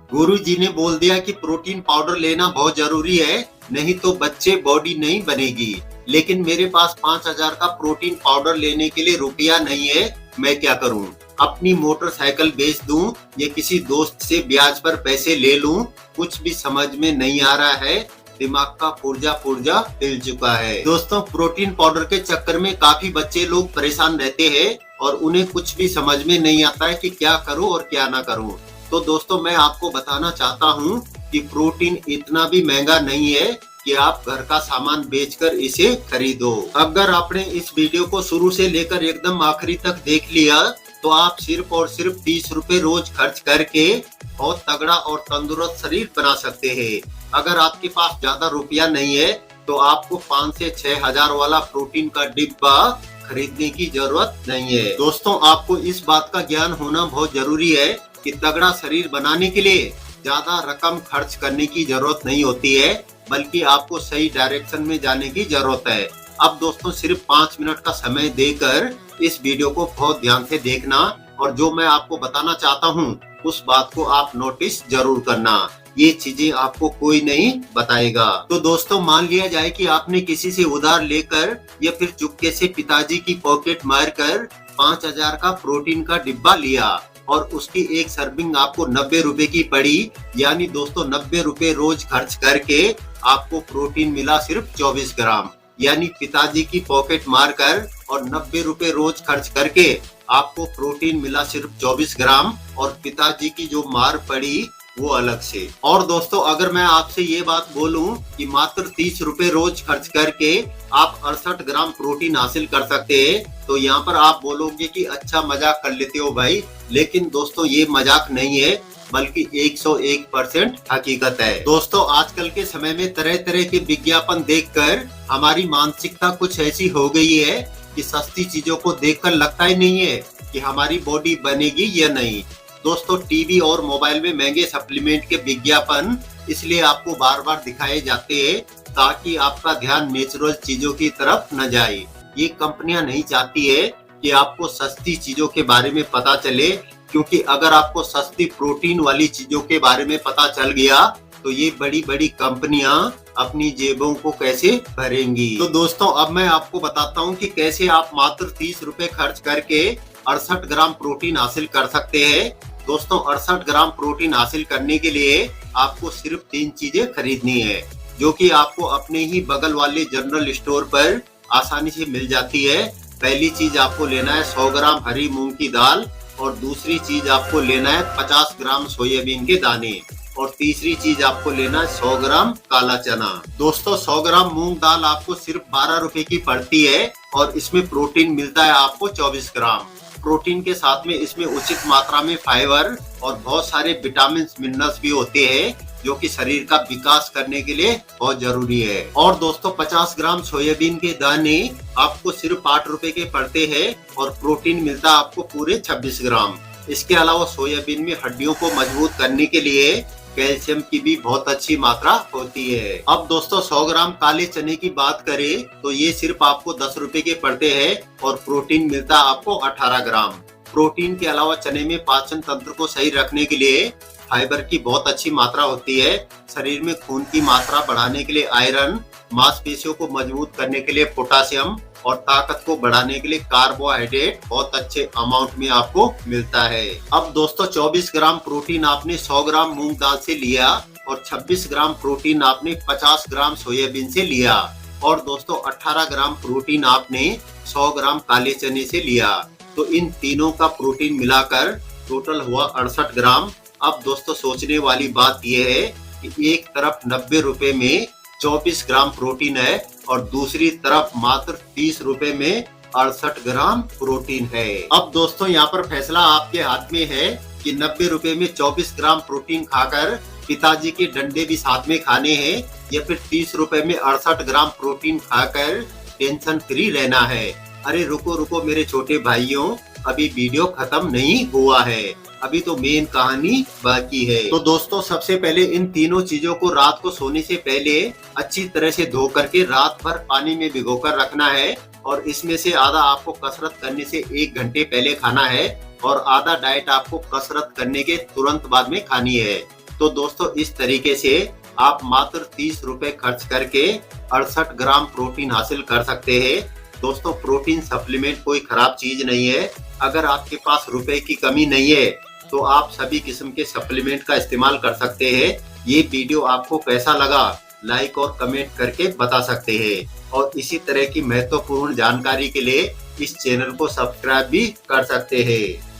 गुरुजी ने बोल दिया कि प्रोटीन पाउडर लेना बहुत जरूरी है, नहीं तो बच्चे बॉडी नहीं बनेगी। लेकिन मेरे पास 5,000 का प्रोटीन पाउडर लेने के लिए रुपया नहीं है, मैं क्या करूं? अपनी मोटरसाइकिल बेच दूं या किसी दोस्त से ब्याज पर पैसे ले लूं? कुछ भी समझ में नहीं आ रहा है, दिमाग का पुर्जा पुर्जा हिल चुका है। दोस्तों, प्रोटीन पाउडर के चक्कर में काफी बच्चे लोग परेशान रहते हैं और उन्हें कुछ भी समझ में नहीं आता है कि क्या करूं और क्या ना करूं। तो दोस्तों, मैं आपको बताना चाहता हूं कि प्रोटीन इतना भी महंगा नहीं है कि आप घर का सामान बेचकर इसे खरीदो। अगर आपने इस वीडियो को शुरू से लेकर एकदम आखिरी तक देख लिया तो आप सिर्फ और सिर्फ 30 रुपए रोज खर्च करके बहुत तगड़ा और तंदुरुस्त शरीर बना सकते हैं। अगर आपके पास ज्यादा रुपया नहीं है तो आपको 5 से 6 हजार वाला प्रोटीन का डिब्बा खरीदने की जरूरत नहीं है। दोस्तों, आपको इस बात का ज्ञान होना बहुत जरूरी है कि तगड़ा शरीर बनाने के लिए ज्यादा रकम खर्च करने की जरूरत नहीं होती है, बल्कि आपको सही डायरेक्शन में जाने की जरूरत है। अब दोस्तों, सिर्फ 5 मिनट का समय देकर इस वीडियो को बहुत ध्यान से देखना और जो मैं आपको बताना चाहता हूँ उस बात को आप नोटिस जरूर करना। ये चीजें आपको कोई नहीं बताएगा। तो दोस्तों, मान लिया जाए कि आपने किसी से उधार लेकर या फिर चुपके से पिताजी की पॉकेट मारकर 5,000 का प्रोटीन का डिब्बा लिया और उसकी एक सर्विंग आपको 90 रुपए की पड़ी। यानी दोस्तों, 90 रुपए रोज खर्च करके आपको प्रोटीन मिला सिर्फ 24 ग्राम। यानी पिताजी की पॉकेट मारकर और 90 रुपए रोज खर्च करके आपको प्रोटीन मिला सिर्फ 24 ग्राम और पिताजी की जो मार पड़ी वो अलग से। और दोस्तों, अगर मैं आपसे ये बात बोलूं कि मात्र 30 रुपए रोज खर्च करके आप 68 ग्राम प्रोटीन हासिल कर सकते हैं, तो यहाँ पर आप बोलोगे कि अच्छा मजाक कर लेते हो भाई। लेकिन दोस्तों, ये मजाक नहीं है, बल्कि 101% हकीकत है। दोस्तों, आजकल के समय में तरह तरह के विज्ञापन देखकर हमारी मानसिकता कुछ ऐसी हो गई है कि सस्ती चीजों को देखकर लगता ही नहीं है कि हमारी बॉडी बनेगी या नहीं। दोस्तों, टीवी और मोबाइल में महंगे सप्लीमेंट के विज्ञापन इसलिए आपको बार बार दिखाए जाते हैं ताकि आपका ध्यान नेचुरल चीजों की तरफ न जाए। ये कंपनियां नहीं चाहती है कि आपको सस्ती चीजों के बारे में पता चले, क्योंकि अगर आपको सस्ती प्रोटीन वाली चीजों के बारे में पता चल गया तो ये बड़ी बड़ी कंपनियां अपनी जेबों को कैसे भरेंगी। तो दोस्तों, अब मैं आपको बताता हूँ कि कैसे आप मात्र 30 रुपए खर्च करके 68 ग्राम प्रोटीन हासिल कर सकते हैं। दोस्तों, 68 ग्राम प्रोटीन हासिल करने के लिए आपको सिर्फ 3 चीजें खरीदनी है, जो कि आपको अपने ही बगल वाले जनरल स्टोर पर आसानी से मिल जाती है। पहली चीज आपको लेना है 100 ग्राम हरी मूंग की दाल और दूसरी चीज आपको लेना है 50 ग्राम सोयाबीन के दाने और तीसरी चीज आपको लेना है 100 ग्राम काला चना। दोस्तों, 100 ग्राम मूंग दाल आपको सिर्फ 12 रुपए की पड़ती है और इसमें प्रोटीन मिलता है आपको 24 ग्राम। प्रोटीन के साथ में इसमें उचित मात्रा में फाइबर और बहुत सारे विटामिन मिनरल्स भी होते हैं, जो कि शरीर का विकास करने के लिए बहुत जरूरी है। और दोस्तों, 50 ग्राम सोयाबीन के दाने आपको सिर्फ 8 रुपए के पड़ते हैं और प्रोटीन मिलता है आपको पूरे 26 ग्राम। इसके अलावा सोयाबीन में हड्डियों को मजबूत करने के लिए कैल्शियम की भी बहुत अच्छी मात्रा होती है। अब दोस्तों, 100 ग्राम काले चने की बात करें तो ये सिर्फ आपको 10 रुपए के पड़ते हैं और प्रोटीन मिलता है आपको 18 ग्राम। प्रोटीन के अलावा चने में पाचन तंत्र को सही रखने के लिए फाइबर की बहुत अच्छी मात्रा होती है। शरीर में खून की मात्रा बढ़ाने के लिए आयरन, मांसपेशियों को मजबूत करने के लिए पोटासियम और ताकत को बढ़ाने के लिए कार्बोहाइड्रेट बहुत अच्छे अमाउंट में आपको मिलता है। अब दोस्तों, 24 ग्राम प्रोटीन आपने 100 ग्राम मूंग दाल से लिया और 26 ग्राम प्रोटीन आपने 50 ग्राम सोयाबीन से लिया और दोस्तों 18 ग्राम प्रोटीन आपने 100 ग्राम काले चने से लिया। तो इन तीनों का प्रोटीन मिलाकर टोटल हुआ 68 ग्राम। अब दोस्तों, सोचने वाली बात यह है कि एक तरफ 90 रुपए में 24 ग्राम प्रोटीन है और दूसरी तरफ मात्र 30 रुपए में 68 ग्राम प्रोटीन है। अब दोस्तों, यहाँ पर फैसला आपके हाथ में है कि 90 रुपए में 24 ग्राम प्रोटीन खाकर पिताजी के डंडे भी साथ में खाने हैं या फिर 30 रुपए में 68 ग्राम प्रोटीन खाकर टेंशन फ्री रहना है। अरे रुको रुको मेरे छोटे भाइयों, अभी वीडियो खत्म नहीं हुआ है, अभी तो मेन कहानी बाकी है। तो दोस्तों, सबसे पहले इन तीनों चीजों को रात को सोने से पहले अच्छी तरह से धो करके रात भर पानी में भिगोकर रखना है और इसमें से आधा आपको कसरत करने से 1 घंटे पहले खाना है और आधा डाइट आपको कसरत करने के तुरंत बाद में खानी है। तो दोस्तों इस तरीके से आप मात्र 30 रुपए खर्च करके 68 ग्राम प्रोटीन हासिल कर सकते हैं। दोस्तों प्रोटीन सप्लीमेंट कोई खराब चीज नहीं है। अगर आपके पास रुपए की कमी नहीं है तो आप सभी किस्म के सप्लीमेंट का इस्तेमाल कर सकते हैं। ये वीडियो आपको कैसा लगा लाइक और कमेंट करके बता सकते हैं, और इसी तरह की महत्वपूर्ण जानकारी के लिए इस चैनल को सब्सक्राइब भी कर सकते हैं।